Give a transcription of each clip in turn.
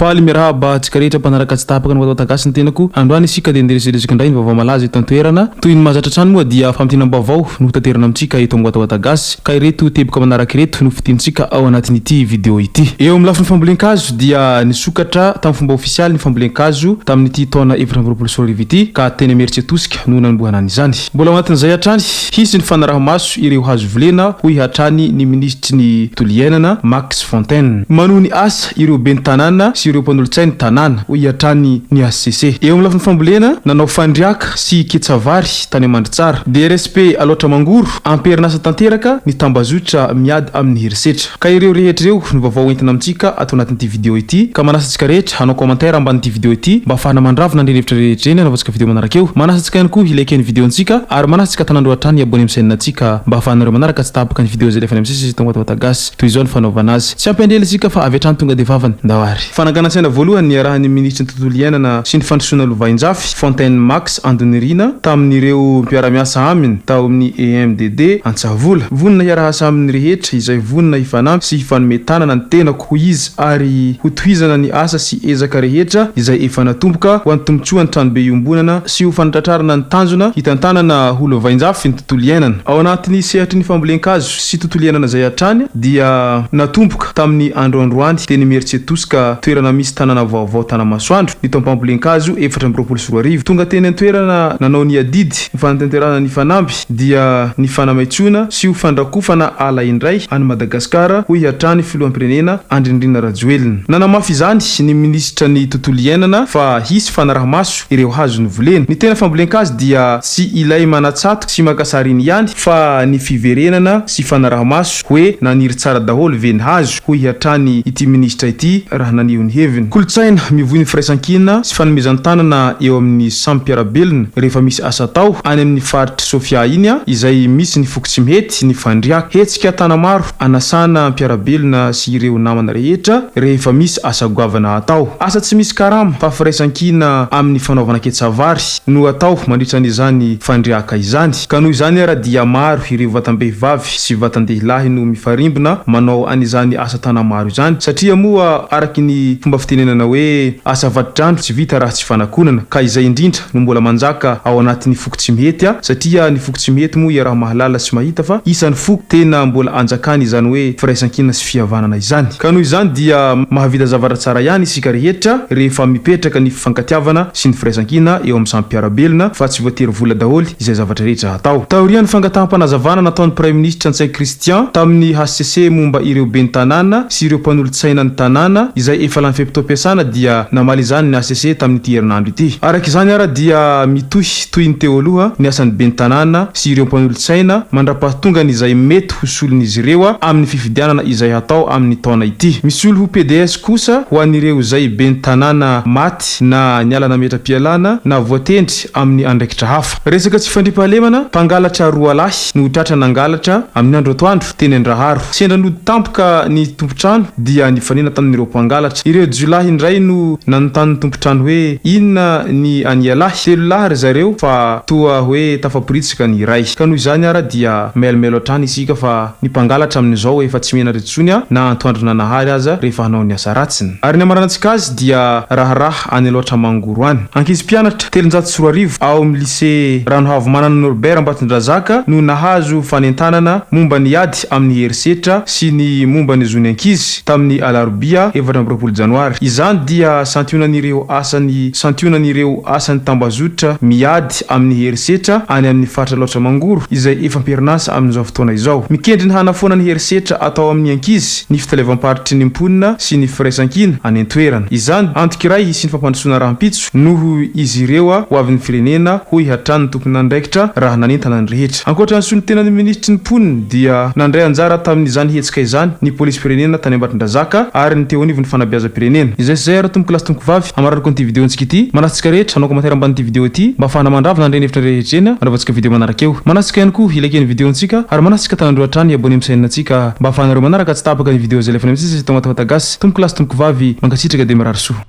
faly miarahaba tsika rehetra mpanaraka tsy tapaka ny Nouveaute ny tenako androany isika dia ndereseresaka indray ny vaovao malaza eto an-toerana toy ny mahazatra trano moa dia fampitina-baovao no tanterana amintsika eto Nouveaute ka ireto teboka manaraka ireto no fitintsika ao anatin'ity video ity. Eo amin'ny lafiny fambolen-kazo dia nisokatra tamin'ny fomba ofisialy ny fambolen-kazo tamin'ity taona 2020 ity ka tena meritsy atosika no nanombohana izany. Mbola ao anatin'izay hatrany hisy ny fanaraha-maso ireo hazo volena hoy hatrany ny minisitry ny tontolo iainana Max Fontaine manohy ny asa ireo ben'ny tanàna sy ireo mpanolotsainy tanàna hoy hatrany ny ACC. Eo amin'ny lafiny fambolena nanao fandriaka sy ketsavary tany Mandritsara. DRSP aloatra mangoro amperinasa tanteraka ny tambazotra miady amin'ny herisetra. Ka ireo rehetra ireo no vaovao entina amintsika ato anatin'ity video ity ka manasantsika rehetra hanao commentaire ambanin'ity video ity mba ahafahana mandravona ny hevitra rehetra eny hanaovantsika video manaraka eo. Manasantsika ihany koa ilaiken'ny videontsika ary manasantsika tanandro hatrany aboneo amin'ny chaîne-ntsika mba ahafahanareo manaraka tsy tapaka ny video zay lefa MIASA tongwa Nouveaute toy izao ny fanaovana azy. Tsy ampendrela isika fa avy hatrany tonga de vavany ndawary. Fananganantsaina voalohany ny arahan'ny ministry ny tontolo iainana sy ny fandrosoana lovainjafy Fontaine Max Andonirina tamin'ireo mpiara-miasa aminy tao amin'ny EMDD Antsavola. Vonina hiarahasa amin'ny rehetra izay vonina hifanampy sy hifanometanana ny tenako ho izy ary ho tohizana ny asa sy ezaka rehetra izay efa natomboka ho an'ny tombotsoa ny tranobe iombonana sy ho fanatratrarana ny tanjona hitantanana ho lovainjafy ny tontolo iainana. Ao anatin'ny sehatry ny fambolen-kazo sy tontolo iainana zay hatrany dia natomboka tamin'ny androandroany teny meritsy atosika toerana misy tanana vaovao tanamasoandro ny taom-pambolen-kazo 2024 tonga teny an-toerana nanao ny adidy ny fanatanterana ny fanamby dia ny fanamaitsona sy ho fandrakofana ala indray any Madagasikara hoy hatrany filoham-pirenena Andrindrina Rajoelina. Nanamafy izany ny minisitra ny tontolo iainana fa hisy fanaraha-maso ireo hazo ny volena. Ny tena fambolen-kazo dia tsy ilay manatsatoka sy makasariny ihany fa ny fiverenana sy fanaraha-maso hoe naniry tsara daholo ve ny hazo hoy hatrany ity minisitra ity raha naneho ny heviny. Kolotsaina mivohy ny firaisan-kina sy fanomezan-tanana eo amin'ny sampiarabelona rehefa misy asa tao any amin'ny faritra Sofia iny izay misy ny fokotsy mihety ny fandriaka hetsika tana maro anasana mpiarabelona sy ireo namana rehetra rehefa misy asa goavana atao. Asa tsy misy karama fa firaisan-kina amin'ny fanaovana ketsavary no atao mandritra n'izany fandriaka izany. Ka noho izany ara dia maro ireo vatan-behivavy sy vatan-dehilahy no mifarimbona manao an'izany asa tana maro izany satria moa araky ny fomba fitenenana hoe asa vatidrandro tsy vita raha tsy fanakonana ka izay indrindra no mbola manjaka ao anatin'ny fokotsy mihety satria ny fokotsy mihety moa ia raha mahalala sy mahita fa isan'ny foko tena mbola anjakany izany hoe firaisan-kina sy fihavanana izany. Ka noho izany dia mahavita zavatra tsara ihany isika rehetra rehefa mipetraka ny fifankatiavana sy ny firaisan-kina eo amin'ny sampiarabelona fa tsy voatery vola daholo izay zavatra rehetra atao. Taorian'ny fangataham-panazavana nataon'ny Prime Ministre Antsay Christian tamin'ny HCC momba ireo ben'ny tanàna sy ireo mpanolotsaina ny tanàna izay efa lany feptom-piasana dia namaly izany ny HCC tamin'ity herinandro ity. Araka izany ara dia mitohy toy ny teo aloha ny asan'ny ben'ny tanàna sy ireo mpanolotsaina mandrapahatonga izay mety ho solon'izy ireo amin'ny fifidianana izay atao amin'ny taona ity. Misy ho PDS kosa ho an'ireo izay ben'ny tanàna maty na niala nametra-pialana na voatendry amin'ny andraikitra hafa. Resaka tsy fandripahalemana mpangalatra roa lahy no tratra nangalatra amin'ny andro atoandro teny Andraharo. Sendra no tampoka ny tompotrano dia nifanena tamin'ireo mpangalatra. Ireo jolahy indray no nanontany tompotrano hoe inona ny anialahy. Telo lahy ry zareo fa toa hoe tafaporitsika ny iray. Ka noho izany ara dia melombelo hatrany isika fa ny mpangalatra amin'izao efa tsy mena retsony na antoandro nanahary aza rehefa hanao ny asa ratsiny. Ary ny amaranantsika azy dia raharaha any aloatra mangoro any. Ankizy mpianatra 740 ao amin'ny lycée Ranohavo Manana Norbert Ambatondrazaka no nahazo fanentanana momba ny ady amin'ny herisetra sy ny momba ny zony ankizy tamin'ny alarobia 24 janoary. Izany dia santionan'ireo asan'ny tambazotra miady amin'ny herisetra any amin'ny faritra loatra mangoro izay efa amperinasa amin'izao fotoana izao. Mikendry ny hanafona ny herisetra atao amin'ny ankizy ny fitalevam-paritry ny mponina sy ny firaisan-kina any an-toerana. Izany antokiray sy ny fampandrosoana rahampitso noho izy ireo ho avy ny firenena hoy hatrany tompony andraikitra raha nanentana ny rehetra. Ankoatra ny solo tena ny ministry ny mponina dia nandray anjara tamin'izany hetsika izany ny polisy firenena tany Ambatondrazaka ary ny teo anivony fanabeaza-pirenena. Izay sy zay ara tomboky lasy tomboky vavy amararako an'ity videontsika ity. Manasitsika rehetra hanao commentaire ambanin'ity video ity mba ahafahana mandravona andreny hevitra rehetra eny anaovantsika video manaraka eo. Manasitsika ihany koa ilaiken'ny videontsika ary manasitsika tanandro hatrany aboneo amin'ny chaîne-ntsika mba ahafahanareo manaraka tsy tapaka ny video zay lefa MIASA tao Nouveaute tomboky lasy tomboky vavy mankasitraka de mirary soa.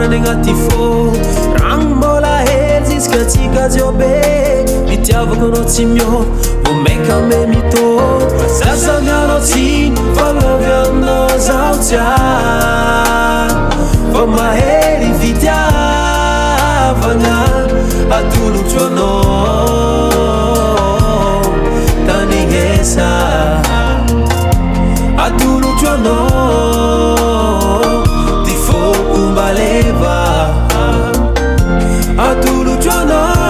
Any tifo Rambola heads Katikajobe Itiavakonotimio Umeka memito Sasamyanoti Falaviano Zautia For my head if it Vana Atulu Chono Tanigesa Atulu Chono Tifo Umbaleva Atulu Chono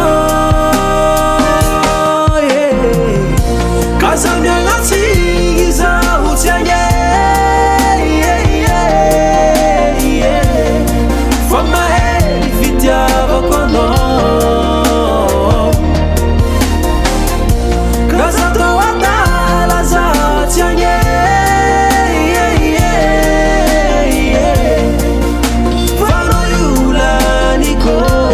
Samia ngati za utianye From my head if it yavakono Kaza to watala za utianye Fano yula niko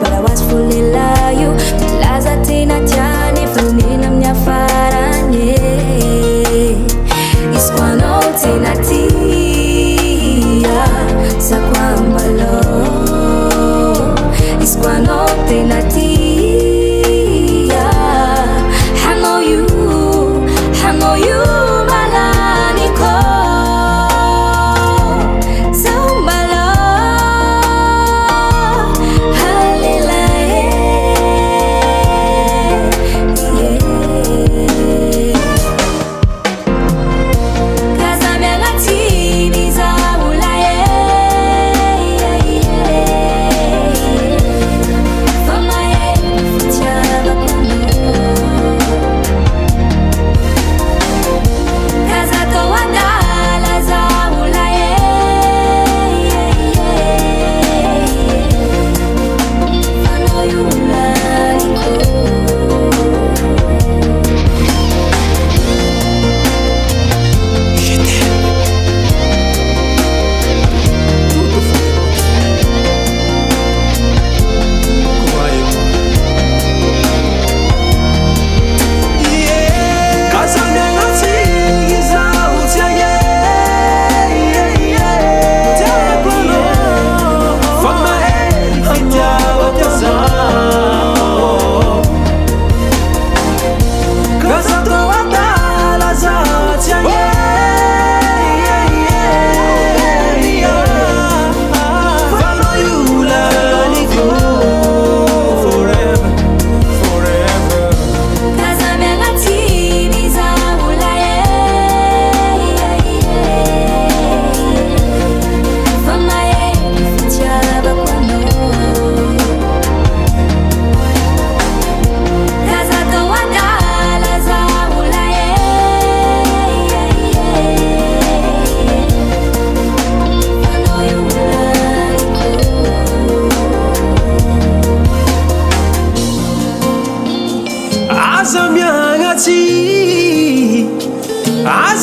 But I was fully layo Laza tena tiane Fanina mnya faranye Iskwano tena tia Sakwambalo Iskwano tena tia I know you Malaniko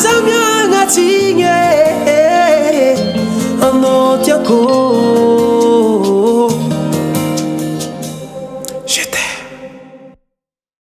Samia